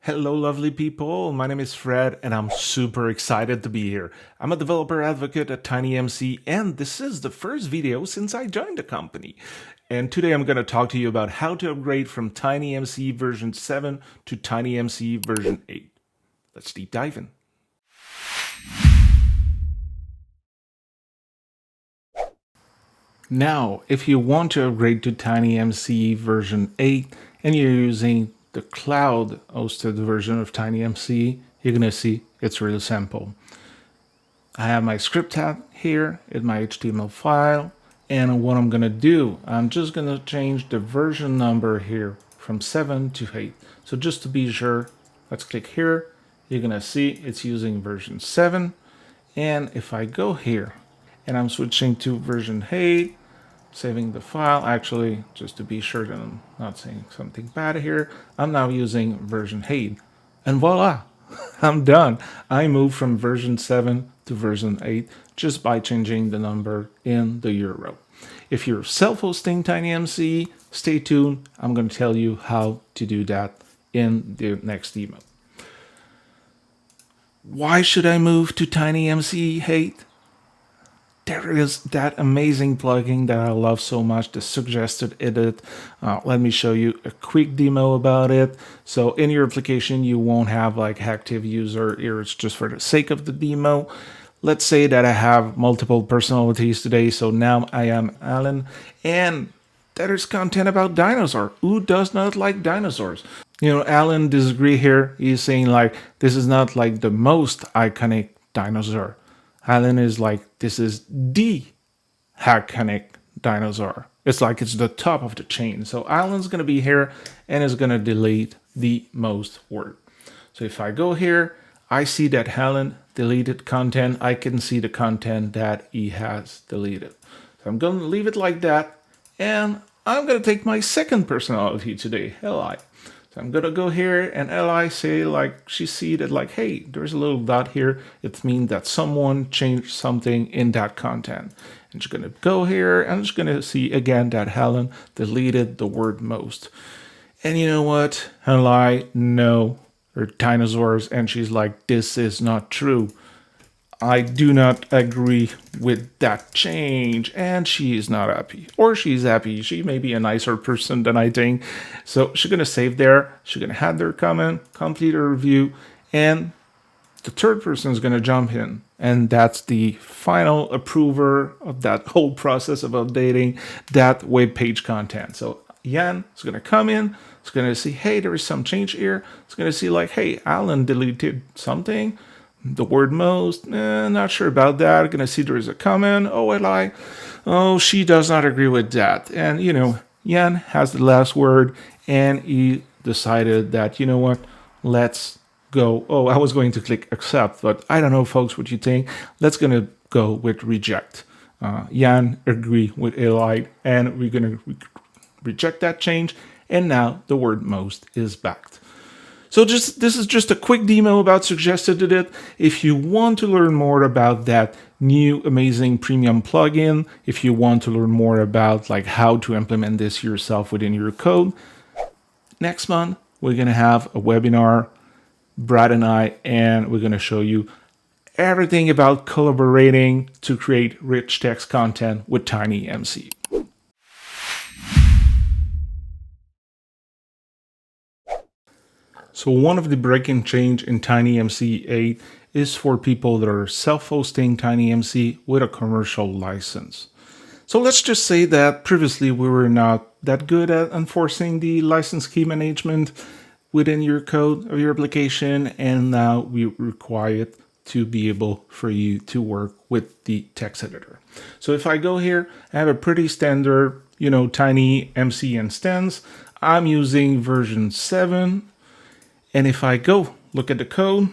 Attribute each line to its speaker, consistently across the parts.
Speaker 1: Hello, lovely people. My name is Fred, and I'm super excited to be here. I'm a developer advocate at TinyMCE, and this is the first video since I joined the company. And today I'm going to talk to you about how to upgrade from TinyMCE version 7 to TinyMCE version 8. Let's deep dive in. Now, if you want to upgrade to TinyMCE version 8 and you're using the cloud hosted version of TinyMCE, you're going to see it's really simple. I have my script tab here in my HTML file, and what I'm going to do, I'm just going to change the version number here from 7 to 8. So just to be sure, let's click here. You're going to see it's using version 7. And if I go here and I'm switching to version 8, saving the file, actually, just to be sure that I'm not saying something bad here, I'm now using version 8. And voila, I'm done. I moved from version 7 to version 8 just by changing the number in the URL. If you're self-hosting TinyMCE, stay tuned. I'm going to tell you how to do that in the next demo. Why should I move to TinyMCE 8? There is that amazing plugin that I love so much, the suggested edit. Let me show you a quick demo about it. So in your application, you won't have like active user here. It's just for the sake of the demo. Let's say that I have multiple personalities today. So now I am Alan, and there is content about dinosaurs. Who does not like dinosaurs? You know, Alan disagree here. He's saying like, this is not like the most iconic dinosaur. Alan is like, this is the iconic dinosaur. It's like it's the top of the chain. So Alan's going to be here and is going to delete the most word. So if I go here, I see that Alan deleted content. I can see the content that he has deleted. So I'm going to leave it like that. And I'm going to take my second personality today, Li. So I'm going to go here and Li say like, she see that like, hey, there's a little dot here. It means that someone changed something in that content. And she's going to go here and she's going to see again that Helen deleted the word most. And you know what? Li, no, they're dinosaurs. And she's like, this is not true. I do not agree with that change, and she is not happy. Or she's happy. She may be a nicer person than I think. So she's going to save there. She's going to add their comment, complete her review, and the third person is going to jump in. And that's the final approver of that whole process of updating that web page content. So Jan is going to come in. It's going to see, hey, there is some change here. It's going to see like, hey, Alan deleted something. The word most, not sure about that. Gonna see there is a comment. Oh, Li, oh, she does not agree with that. And, you know, Jan has the last word, and he decided that, you know what, let's go. Oh, I was going to click accept, but I don't know, folks, what you think. Let's gonna go with reject. Jan agree with Li, and we're gonna reject that change. And now the word most is backed. So this is just a quick demo about suggested edit. If you want to learn more about that new amazing premium plugin, if you want to learn more about like how to implement this yourself within your code, next month we're going to have a webinar, Brad and we're going to show you everything about collaborating to create rich text content with TinyMCE. So one of the breaking change in TinyMCE 8 is for people that are self-hosting TinyMCE with a commercial license. So let's just say that previously we were not that good at enforcing the license key management within your code of your application, and now we require it to be able for you to work with the text editor. So if I go here, I have a pretty standard, you know, TinyMCE instance. I'm using version 7. And if I go look at the code,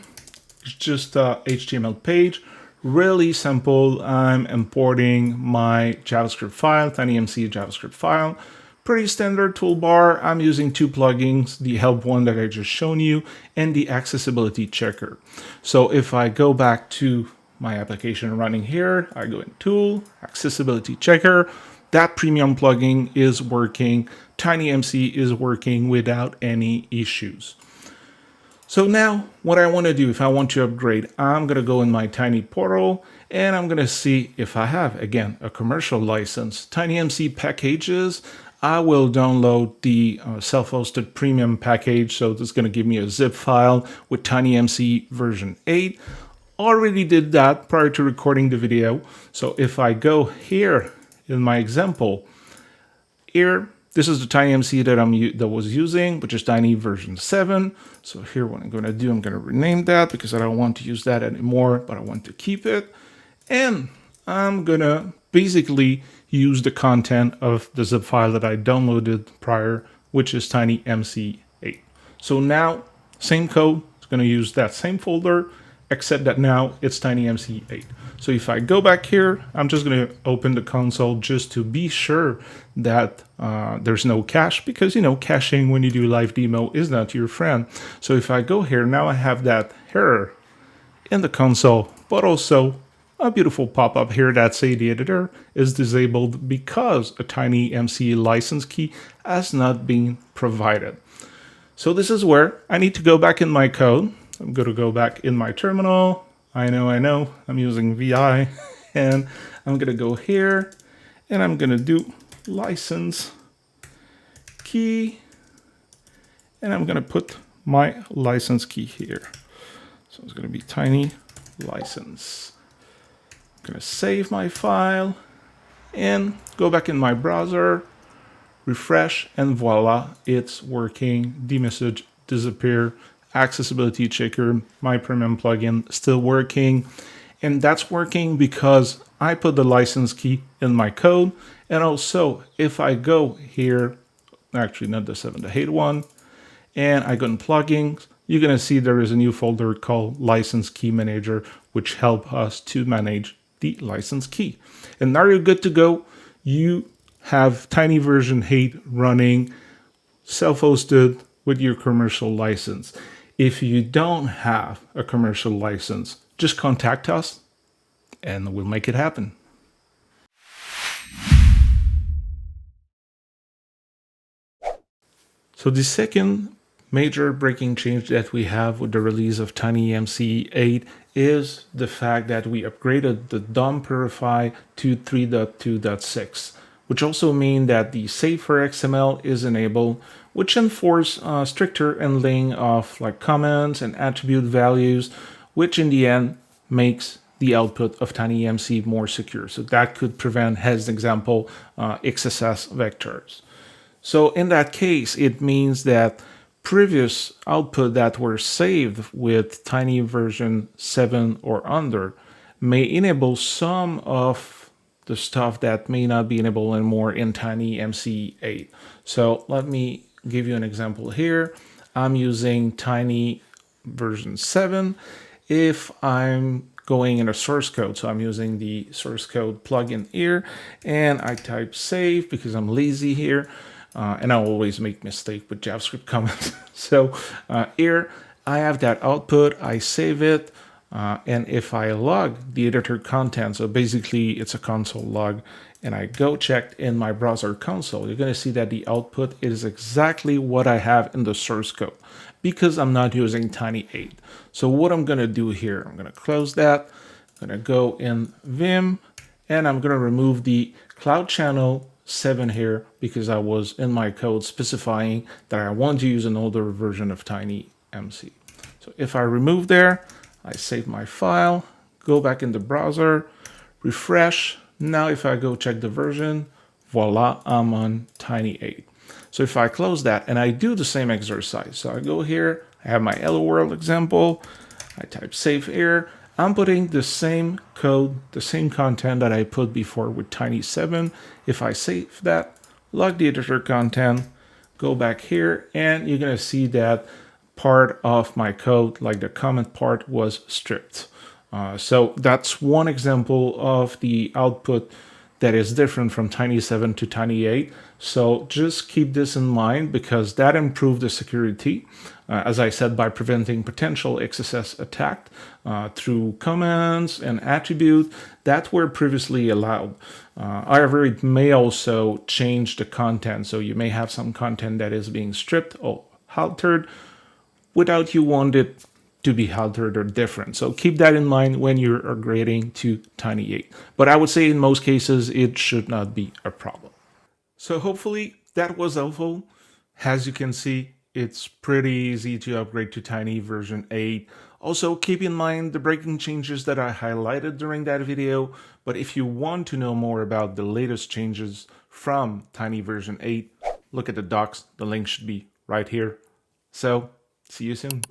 Speaker 1: it's just a HTML page, really simple. I'm importing my JavaScript file, TinyMCE JavaScript file, pretty standard toolbar. I'm using two plugins, the help one that I just shown you and the accessibility checker. So if I go back to my application running here, I go in tool, accessibility checker, that premium plugin is working. TinyMCE is working without any issues. So now what I want to do, if I want to upgrade, I'm going to go in my Tiny portal and I'm going to see if I have, again, a commercial license. TinyMCE packages, I will download the self-hosted premium package. So this is going to give me a zip file with TinyMCE version 8. Already did that prior to recording the video. So if I go here in my example, here, this is the TinyMCE that was using, which is Tiny version 7. So here what I'm going to do, I'm going to rename that because I don't want to use that anymore, but I want to keep it. And I'm going to basically use the content of the zip file that I downloaded prior, which is TinyMCE 8. So now, same code, it's going to use that same folder, except that now it's TinyMCE 8. So if I go back here, I'm just going to open the console just to be sure that there's no cache, because, you know, caching when you do live demo is not your friend. So if I go here, now I have that error in the console, but also a beautiful pop-up here that says the editor is disabled because a TinyMCE license key has not been provided. So this is where I need to go back in my code. I'm going to go back in my terminal. I know, I'm using VI, and I'm going to go here, and I'm going to do license key, and I'm going to put my license key here. So it's going to be tiny license. I'm going to save my file, and go back in my browser, refresh, and voila, it's working. The message disappear. Accessibility checker, my premium plugin, still working. And that's working because I put the license key in my code. And also, if I go here, actually not the 7, the 8 one, and I go in plugins, you're going to see there is a new folder called License Key Manager, which help us to manage the license key. And now you're good to go. You have Tiny version 8 running, self-hosted with your commercial license. If you don't have a commercial license, just contact us and we'll make it happen. So the second major breaking change that we have with the release of TinyMCE 8 is the fact that we upgraded the DOMPurify to 3.2.6, which also means that the Save for XML is enabled, which enforce stricter handling of like comments and attribute values, which in the end makes the output of TinyMCE more secure. So that could prevent, as an example, XSS vectors. So in that case, it means that previous output that were saved with Tiny version 7 or under may enable some of the stuff that may not be enabled anymore in TinyMCE 8. So let me give you an example here. I'm using Tiny version 7. If I'm going in a source code, so I'm using the source code plugin here, and I type save because I'm lazy here, and I always make mistake with JavaScript comments. So here I have that output, I save it, and if I log the editor content, so basically it's a console log, and I go check in my browser console, you're going to see that the output is exactly what I have in the source code because I'm not using Tiny 8. So what I'm going to do here, I'm going to close that. I'm going to go in Vim, and I'm going to remove the Cloud Channel 7 here because I was in my code specifying that I want to use an older version of TinyMCE. So if I remove there, I save my file, go back in the browser, refresh. Now if I go check the version, voila, I'm on Tiny 8. So if I close that and I do the same exercise, so I go here, I have my hello world example, I type save here, I'm putting the same code, the same content that I put before with Tiny 7. If I save that, log the editor content, go back here, and you're going to see that part of my code, like the comment part, was stripped. So that's one example of the output that is different from Tiny 7 to Tiny 8. So just keep this in mind because that improved the security, as I said, by preventing potential XSS attack through commands and attribute that were previously allowed. However, it may also change the content. So you may have some content that is being stripped or altered, without you want it to be altered or different. So keep that in mind when you're upgrading to Tiny 8. But I would say in most cases, it should not be a problem. So hopefully that was helpful. As you can see, it's pretty easy to upgrade to Tiny version 8. Also, keep in mind the breaking changes that I highlighted during that video. But if you want to know more about the latest changes from Tiny version 8, look at the docs. The link should be right here. So, see you soon.